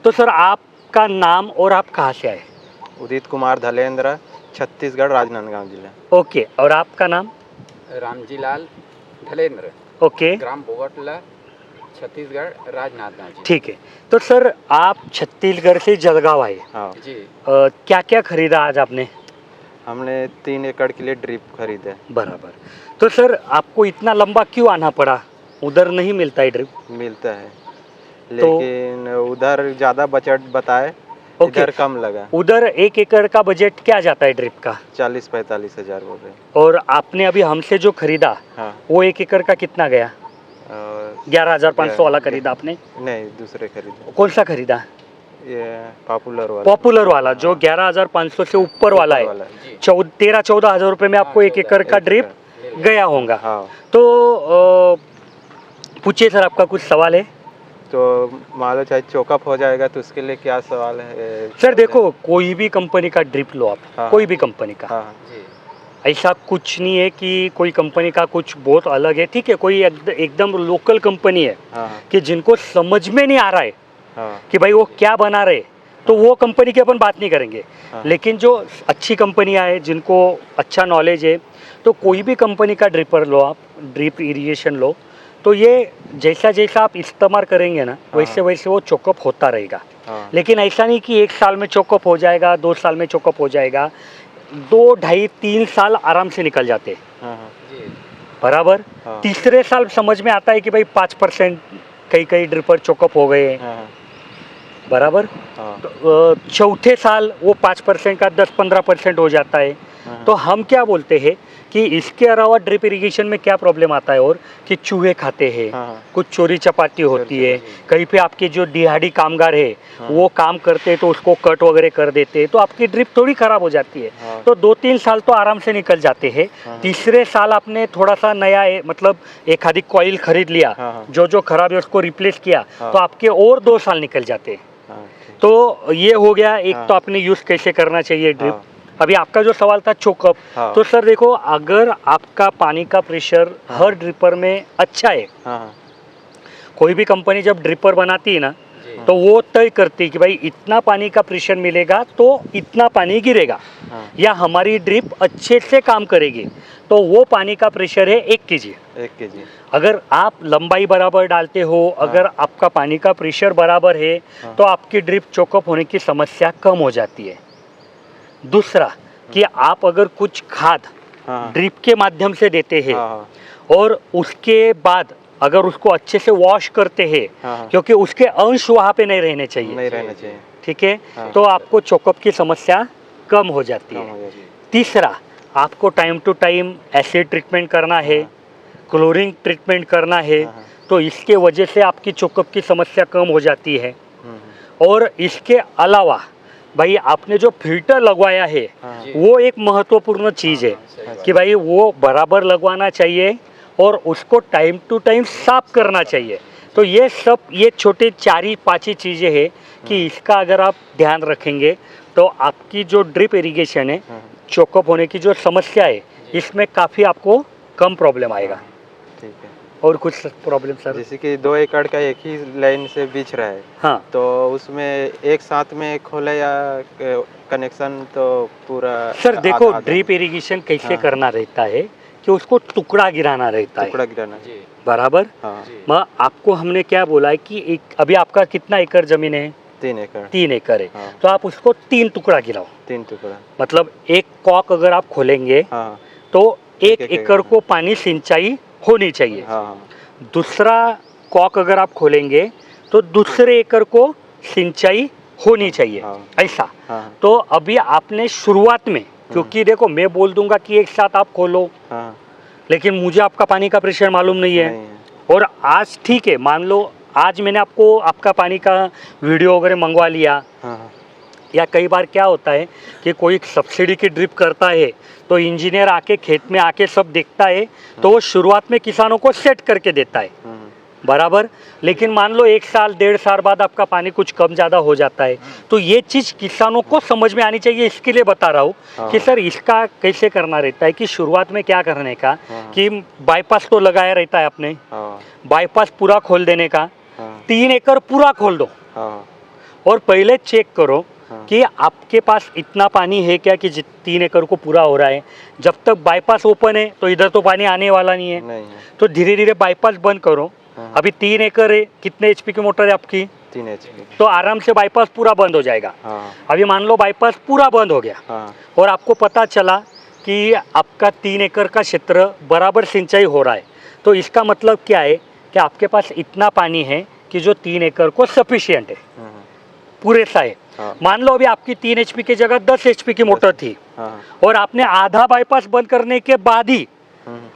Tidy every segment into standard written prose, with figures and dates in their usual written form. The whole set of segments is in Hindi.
तो सर आपका नाम और आप कहाँ से आए? उदित कुमार धलेंद्र, छत्तीसगढ़, राजनांदगांव जिला। ओके, और आपका नाम? रामजी लाल ढलेंद्र, ओके, ग्राम बोगटला, छत्तीसगढ़, राजनांदगांव जी। ठीक है। तो सर आप छत्तीसगढ़ से जलगांव आए, हाँ, जी। क्या क्या खरीदा आज आपने? हमने 3 एकड़ के लिए ड्रिप खरीदे। बराबर। तो सर आपको इतना लंबा क्यों आना पड़ा? उधर नहीं मिलता है ड्रिप? मिलता है, लेकिन उधर ज़्यादा बजट बताए, ओके। इधर कम लगा। उधर 1 एकड़ का बजट क्या जाता है ड्रिप का? 40-45 हज़ार बोल रहे। और आपने अभी हमसे जो खरीदा हाँ, वो 1 एकड़ का कितना गया? और 11,500 वाला खरीदा आपने? नहीं, दूसरे खरीदे। कौन सा खरीदा? ये पॉपुलर वाला। पॉपुलर वाला जो 11,500 से ऊपर वाला है। जी। 13-14 हज़ार रुपये में आपको 1 एकड़ का ड्रिप गया होगा। हाँ, तो पूछिए सर, आपका कुछ सवाल है? तो मान लो चाहे चोकअप हो जाएगा तो उसके लिए क्या सवाल है? सर देखो, कोई भी कंपनी का ड्रिप लो आप, हाँ, कोई भी कंपनी का, हाँ, जी। ऐसा कुछ नहीं है कि कोई कंपनी का कुछ बहुत अलग है। ठीक है, कोई एकदम लोकल कंपनी है हाँ, कि जिनको समझ में नहीं आ रहा है हाँ, कि भाई वो क्या बना रहे, तो वो कंपनी की अपन बात नहीं करेंगे। हाँ। लेकिन जो अच्छी कंपनियां हैं, जिनको अच्छा नॉलेज है, तो कोई भी कंपनी का ड्रिपर लो आप, ड्रिप इरिगेशन लो, तो ये जैसा जैसा आप इस्तेमाल करेंगे ना, वैसे वैसे वो चोकअप होता रहेगा। हाँ, लेकिन ऐसा नहीं कि 1 साल में चोकअप हो जाएगा, 2 साल में चोकअप हो जाएगा। 2, ढाई, 3 साल आराम से निकल जाते हैं। हाँ, हाँ, जी। बराबर। हाँ। तीसरे साल समझ में आता है कि भाई 5% कई कई ड्रिपर चोकअप हो गए। हाँ, बराबर। हाँ, तो, चौथे साल वो 5% का 10-15% हो जाता है। हाँ, तो हम क्या बोलते हैं कि इसके अलावा ड्रिप इरिगेशन में क्या प्रॉब्लम आता है, और कि चूहे खाते हैं, हाँ, कुछ चोरी चपाटी होती है, कहीं पे आपके जो दिहाड़ी कामगार है हाँ। वो काम करते हैं तो उसको कट वगैरह कर देते हैं, तो आपकी ड्रिप थोड़ी खराब हो जाती है। हाँ। तो 2-3 साल तो आराम से निकल जाते हैं। हाँ। तीसरे साल आपने थोड़ा सा नया मतलब एक आधी कॉइल खरीद लिया, हाँ। जो खराब है उसको रिप्लेस किया, हाँ। तो आपके और 2 साल निकल जाते हैं। हाँ, ठीक। तो ये हो गया एक। हाँ। तो आपने यूज़ कैसे करना चाहिए ड्रिप। हाँ। अभी आपका जो सवाल था चोकअप, हाँ। तो सर देखो, अगर आपका पानी का प्रेशर हाँ। हर ड्रिपर में अच्छा है, हाँ, कोई भी कंपनी जब ड्रिपर बनाती है ना, जी। तो वो तय करती है कि भाई इतना पानी का प्रेशर मिलेगा तो इतना पानी गिरेगा, हाँ, या हमारी ड्रिप अच्छे से काम करेगी, तो वो पानी का प्रेशर है 1 kg। 1 kg। अगर आप लंबाई बराबर डालते हो, अगर आपका पानी का प्रेशर बराबर है, हाँ। तो आपकी ड्रिप चोकअप होने की समस्या कम हो जाती है। दूसरा कि आप अगर कुछ खाद हाँ, ड्रिप के माध्यम से देते हैं, हाँ, और उसके बाद अगर उसको अच्छे से वॉश करते हैं, हाँ, क्योंकि उसके अंश वहाँ पे नहीं रहने चाहिए, नहीं रहना चाहिए। ठीक है, हाँ। तो आपको चोकअप की समस्या कम हो जाती कम है। हो जाएगी। तीसरा, आपको time to time acid treatment करना है, हाँ। क्लोरीन ट्रीटमेंट करना है, हाँ। तो इसके वजह से आपकी चोकअप की समस्या कम हो जाती है। और इसके अलावा भाई आपने जो फिल्टर लगवाया है, हाँ। जी। वो एक महत्वपूर्ण चीज़ है सही बात। कि भाई वो बराबर लगवाना चाहिए और उसको टाइम टू टाइम साफ करना चाहिए। तो ये सब, ये छोटे 4-5 ही चीज़ें हैं कि इसका अगर आप ध्यान रखेंगे तो आपकी जो ड्रिप इरिगेशन है, हाँ, चोकअप होने की जो समस्या है, इसमें काफ़ी आपको कम प्रॉब्लम आएगा। ठीक है। और कुछ प्रॉब्लम सर? जैसे कि 2 एकड़ का एक ही लाइन से बीच रहा है, हाँ तो उसमें एक साथ में खोले या कनेक्शन तो पूरा सर देखो, आधा-आधा ड्रिप इरिगेशन कैसे हाँ। करना रहता है कि उसको टुकड़ा गिराना रहता है, टुकड़ा गिराना। जी। बराबर। हाँ, जी। मैं आपको हमने क्या बोला है कि एक, अभी आपका कितना एकड़ ज़मीन है? 3 एकड़। 3 एकड़ है। हाँ। तो आप उसको 3 टुकड़ा गिराओ। 3 टुकड़ा। मतलब एक कॉक अगर आप खोलेंगे हाँ, तो 1 एक एकड़ को पानी सिंचाई होनी चाहिए। हाँ, दूसरा कॉक अगर आप खोलेंगे तो दूसरे एकड़ को सिंचाई होनी चाहिए, हाँ। ऐसा। हाँ, तो अभी आपने शुरुआत में, क्योंकि देखो मैं बोल दूंगा कि एक साथ आप खोलो, हाँ, लेकिन मुझे आपका पानी का प्रेशर मालूम नहीं है। नहीं है। और आज ठीक है, मान लो आज मैंने आपको आपका पानी का वीडियो वगैरह मंगवा लिया, हाँ, या कई बार क्या होता है कि कोई सब्सिडी की ड्रिप करता है तो इंजीनियर आके खेत में आके सब देखता है, तो वो शुरुआत में किसानों को सेट करके देता है, बराबर। लेकिन मान लो 1 साल 1.5 साल बाद आपका पानी कुछ कम ज़्यादा हो जाता है, तो ये चीज़ किसानों को समझ में आनी चाहिए। इसके लिए बता रहा हूँ कि सर इसका कैसे करना रहता है कि शुरुआत में क्या करने का कि बाईपास तो लगाया रहता है आपने, हाँ, बाईपास पूरा खोल देने का, हाँ, 3 एकड़ पूरा खोल दो, हाँ, और पहले चेक करो हाँ। कि आपके पास इतना पानी है क्या कि 3 एकड़ को पूरा हो रहा है। जब तक बाईपास ओपन है तो इधर तो पानी आने वाला नहीं है, नहीं है। तो धीरे धीरे बाईपास बंद करो। हाँ। अभी 3 एकड़ है, कितने एचपी की मोटर है आपकी? 3 HP। तो आराम से बाईपास पूरा बंद हो जाएगा। हाँ अभी मान लो बाईपास पूरा बंद हो गया हाँ और आपको पता चला कि आपका 3 एकड़ का क्षेत्र बराबर सिंचाई हो रहा है, तो इसका मतलब क्या है कि आपके पास इतना पानी है कि जो 3 एकड़ को सफिशिएंट है, पूरे सा है। हाँ मान लो अभी आपकी 3 HP की जगह 10 HP की मोटर थी हाँ और आपने आधा बाईपास बंद करने के बाद ही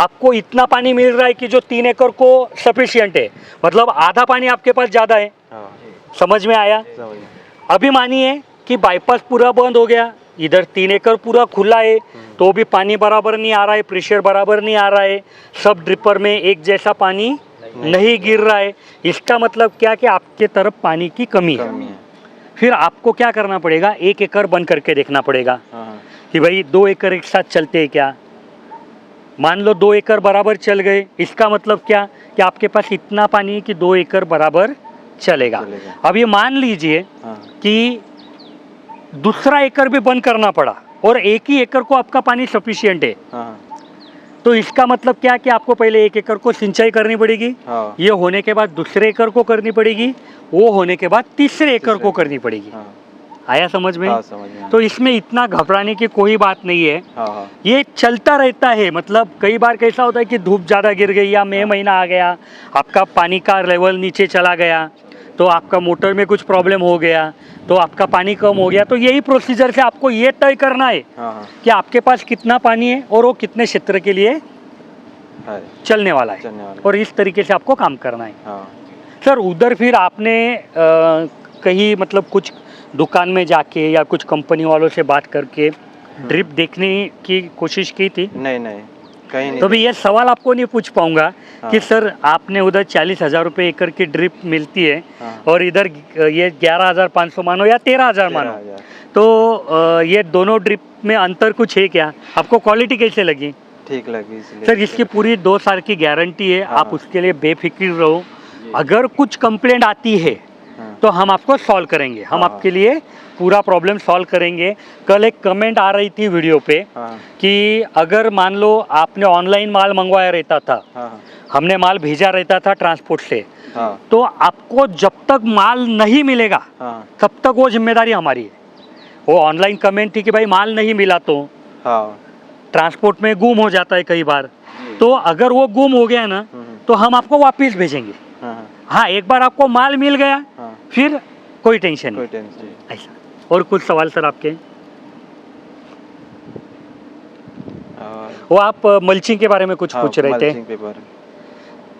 आपको इतना पानी मिल रहा है कि जो 3 एकड़ को सफिशिएंट है, मतलब आधा पानी आपके पास ज़्यादा है। हाँ समझ में आया? समझ गया। अभी मानिए कि बाईपास पूरा बंद हो गया, इधर 3 एकड़ पूरा खुला है, तो भी पानी बराबर नहीं आ रहा है, प्रेशर बराबर नहीं आ रहा है, सब ड्रिपर में एक जैसा पानी नहीं गिर रहा है। इसका मतलब क्या कि आपके तरफ पानी की कमी है। कमी है। फिर आपको क्या करना पड़ेगा, 1 एकड़ बंद करके देखना पड़ेगा हाँ कि भाई 2 एकड़ एक साथ चलते हैं क्या। मान लो 2 एकड़ बराबर चल गए, इसका मतलब क्या कि आपके पास इतना पानी है कि 2 एकड़ बराबर चलेगा। चलेगा। अभी मान लीजिए हाँ कि दूसरा एकड़ भी बंद करना पड़ा और एक ही एकड़ को आपका पानी सफिशिएंट है, हाँ तो इसका मतलब क्या कि आपको पहले 1 एकड़ को सिंचाई करनी पड़ेगी, हाँ ये होने के बाद दूसरे एकड़ को करनी पड़ेगी, वो होने के बाद तीसरे एकड़ को करनी पड़ेगी। हाँ आया समझ में? हाँ समझ गया। तो इसमें इतना घबराने की कोई बात नहीं है, हाँ हाँ ये चलता रहता है। मतलब कई बार कैसा होता है कि धूप ज़्यादा गिर गई या मई महीना आ गया, आपका पानी का लेवल नीचे चला गया, तो आपका मोटर में कुछ प्रॉब्लम हो गया, तो आपका पानी कम हो गया, तो यही प्रोसीजर से आपको ये तय करना है हाँ हाँ कि आपके पास कितना पानी है और वो कितने क्षेत्र के लिए है, चलने वाला है, चलने वाला। और इस तरीके से आपको काम करना है। हाँ सर उधर फिर आपने कहीं मतलब कुछ दुकान में जाके या कुछ कंपनी वालों से बात करके ड्रिप देखने की कोशिश की थी? नहीं नहीं कहीं नहीं। तो भी ये सवाल आपको नहीं पूछ पाऊंगा कि हाँ। सर आपने उधर 40,000 रुपये एकड़ की ड्रिप मिलती है हाँ। और इधर ये 11,500 मानो या 13,000 मानो, 13,000। तो ये दोनों ड्रिप में अंतर कुछ है क्या? आपको क्वालिटी कैसे लगी? ठीक लगी इसलिए। सर इसकी पूरी 2 साल की गारंटी है, हाँ। आप उसके लिए बेफिक्र रहो। अगर कुछ कंप्लेंट आती है हाँ। तो हम आपको सॉल्व करेंगे, हम हाँ। आपके लिए पूरा प्रॉब्लम सॉल्व करेंगे। कल एक कमेंट आ रही थी वीडियो पे हाँ कि अगर मान लो आपने ऑनलाइन माल मंगवाया रहता था, हाँ हमने माल भेजा रहता था ट्रांसपोर्ट से, हाँ तो आपको जब तक माल नहीं मिलेगा हाँ तब तक वो जिम्मेदारी हमारी है। वो ऑनलाइन कमेंट थी कि भाई माल नहीं मिला तो हाँ ट्रांसपोर्ट में गुम हो जाता है कई बार, तो अगर वो गुम हो गया ना तो हम आपको वापस भेजेंगे। हाँ हाँ, एक बार आपको माल मिल गया हाँ फिर कोई टेंशन कोई नहीं। टेंशन नहीं। ऐसा। और कुछ सवाल सर आपके? और वो आप मल्चिंग के बारे में कुछ हाँ, पूछ रहे थे। Mulching paper.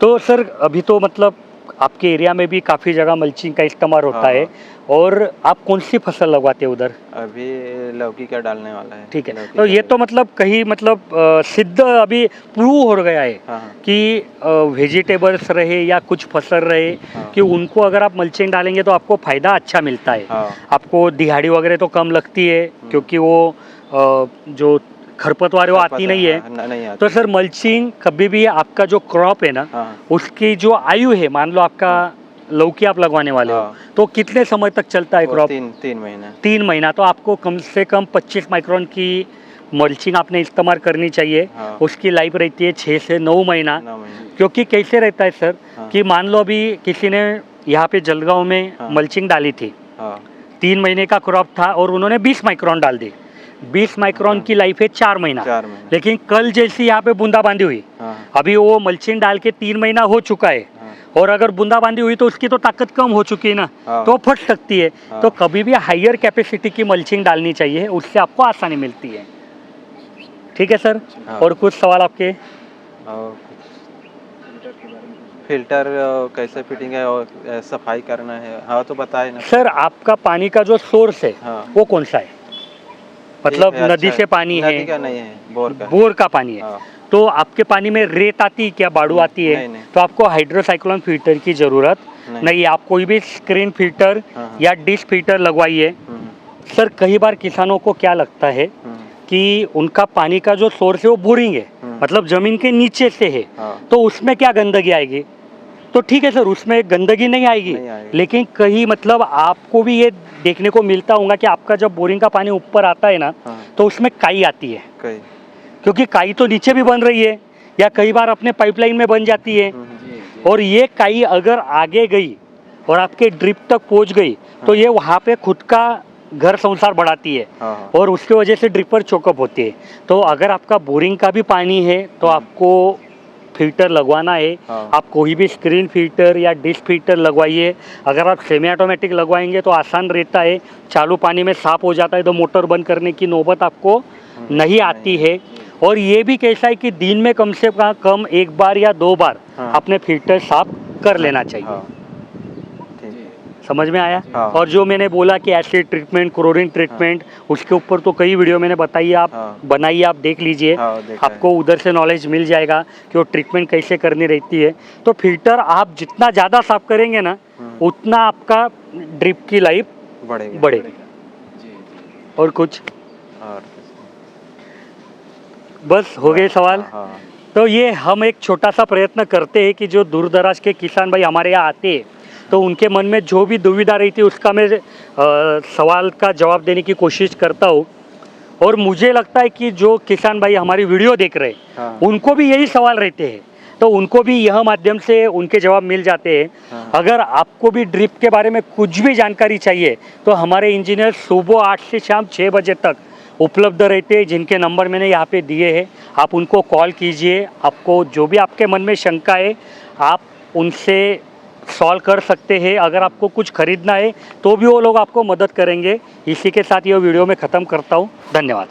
तो सर अभी तो मतलब आपके एरिया में भी काफ़ी जगह मल्चिंग का इस्तेमाल होता हाँ, है, और आप कौन सी फसल लगवाते हैं उधर? अभी लौकी का डालने वाला है। ठीक है, लौकी तो का ये तो मतलब कहीं मतलब सिद्ध अभी प्रूव हो गया है हाँ हाँ कि वेजिटेबल्स रहे या कुछ फसल रहे हाँ। कि उनको अगर आप मल्चिंग डालेंगे तो आपको फ़ायदा अच्छा मिलता है। हाँ आपको दिहाड़ी वगैरह तो कम लगती है क्योंकि वो जो खरपतवार वो आती नहीं है। नहीं आती। तो सर मल्चिंग कभी भी आपका जो क्रॉप है ना, हाँ उसकी जो आयु है, मान लो आपका लौकी आप लगवाने वाले हो, हाँ। तो कितने समय तक चलता है वो क्रॉप? 3 महीना। 3 महीना। तो आपको कम से कम 25 माइक्रोन की मल्चिंग आपने इस्तेमाल करनी चाहिए। हाँ। उसकी लाइफ रहती है 6 से 9 महीना। 9 महीने। क्योंकि कैसे रहता है सर हाँ। कि मान लो अभी किसी ने यहाँ पे जलगांव में हाँ। मल्चिंग डाली थी, हाँ 3 महीने का क्रॉप था और उन्होंने 20 माइक्रोन डाल दी। 20 माइक्रोन की लाइफ है 4 महीना। 4 महीने। लेकिन कल जैसी यहाँ पे बूंदाबांदी हुई, हाँ अभी वो मल्चिंग डाल के 3 महीना हो चुका है, हाँ और अगर बूंदाबांदी हुई तो उसकी तो ताकत कम हो चुकी है ना, हाँ। तो फट सकती है। हाँ। तो कभी भी हायर कैपेसिटी की मल्चिंग डालनी चाहिए, उससे आपको आसानी मिलती है। ठीक है सर। हाँ। और कुछ सवाल आपके? और फिल्टर कैसे फिटिंग है और सफाई करना है? हाँ तो बताए ना। सर आपका पानी का जो सोर्स है हाँ वो कौन सा है? मतलब ठीक है, नदी अच्छा से पानी नदी है? का नहीं है, बोर का। बोर का पानी है। हाँ तो आपके पानी में रेत आती है क्या, बाड़ू आती है? नहीं, नहीं। तो आपको हाइड्रोसाइक्लोन फिल्टर की ज़रूरत नहीं है। आप कोई भी स्क्रीन फिल्टर हाँ, हाँ। या डिश फिल्टर लगवाइए। सर कई बार किसानों को क्या लगता है कि उनका पानी का जो सोर्स है वो बोरिंग है, मतलब ज़मीन के नीचे से है, हाँ तो उसमें क्या गंदगी आएगी? तो ठीक है सर, उसमें गंदगी नहीं आएगी, नहीं आएगी। लेकिन कहीं मतलब आपको भी ये देखने को मिलता होगा कि आपका जब बोरिंग का पानी ऊपर आता है ना, हाँ। तो उसमें काई आती है, कई क्योंकि काई तो नीचे भी बन रही है या कई बार अपने पाइपलाइन में बन जाती है, जी जी और ये काई अगर आगे गई और आपके ड्रिप तक पहुंच गई तो ये वहाँ पे खुद का घर संसार बढ़ाती है हाँ हाँ और उसके वजह से ड्रिपर चोकअप होती है। तो अगर आपका बोरिंग का भी पानी है तो आपको फिल्टर लगवाना है। हाँ। आप कोई भी स्क्रीन फिल्टर या डिश फिल्टर लगवाइए। अगर आप सेमी ऑटोमेटिक लगवाएंगे तो आसान रहता है, चालू पानी में साफ हो जाता है तो मोटर बंद करने की नौबत आपको नहीं आती है। और ये भी कैसा है कि दिन में कम से कम एक बार या 2 बार हाँ। अपने फिल्टर साफ कर लेना चाहिए। हाँ ठीक जी समझ में आया? हाँ। और जो मैंने बोला कि एसिड ट्रीटमेंट, क्लोरीन ट्रीटमेंट, उसके ऊपर तो कई वीडियो मैंने बताई, आप हाँ। बनाइए, आप देख लीजिए, हाँ, देखा है। आपको उधर से नॉलेज मिल जाएगा कि वो ट्रीटमेंट कैसे करनी रहती है। तो फिल्टर आप जितना ज़्यादा साफ करेंगे ना, उतना आपका ड्रिप की लाइफ बढ़ेगा बढ़ेगी। जी और कुछ और बस हो गए सवाल? हाँ तो ये हम एक छोटा सा प्रयत्न करते हैं कि जो दूर दराज के किसान भाई हमारे यहाँ आते हैं तो उनके मन में जो भी दुविधा रहती है उसका मैं सवाल का जवाब देने की कोशिश करता हूँ। और मुझे लगता है कि जो किसान भाई हमारी वीडियो देख रहे हैं हाँ। उनको भी यही सवाल रहते हैं, तो उनको भी यह माध्यम से उनके जवाब मिल जाते हैं। हाँ। अगर आपको भी ड्रिप के बारे में कुछ भी जानकारी चाहिए तो हमारे इंजीनियर सुबह 8 से शाम 6 बजे तक उपलब्ध रहते हैं, जिनके नंबर मैंने यहाँ पे दिए हैं। आप उनको कॉल कीजिए, आपको जो भी आपके मन में शंका है आप उनसे सॉल्व कर सकते हैं। अगर आपको कुछ खरीदना है तो भी वो लोग आपको मदद करेंगे। इसी के साथ ये वीडियो में ख़त्म करता हूँ। धन्यवाद।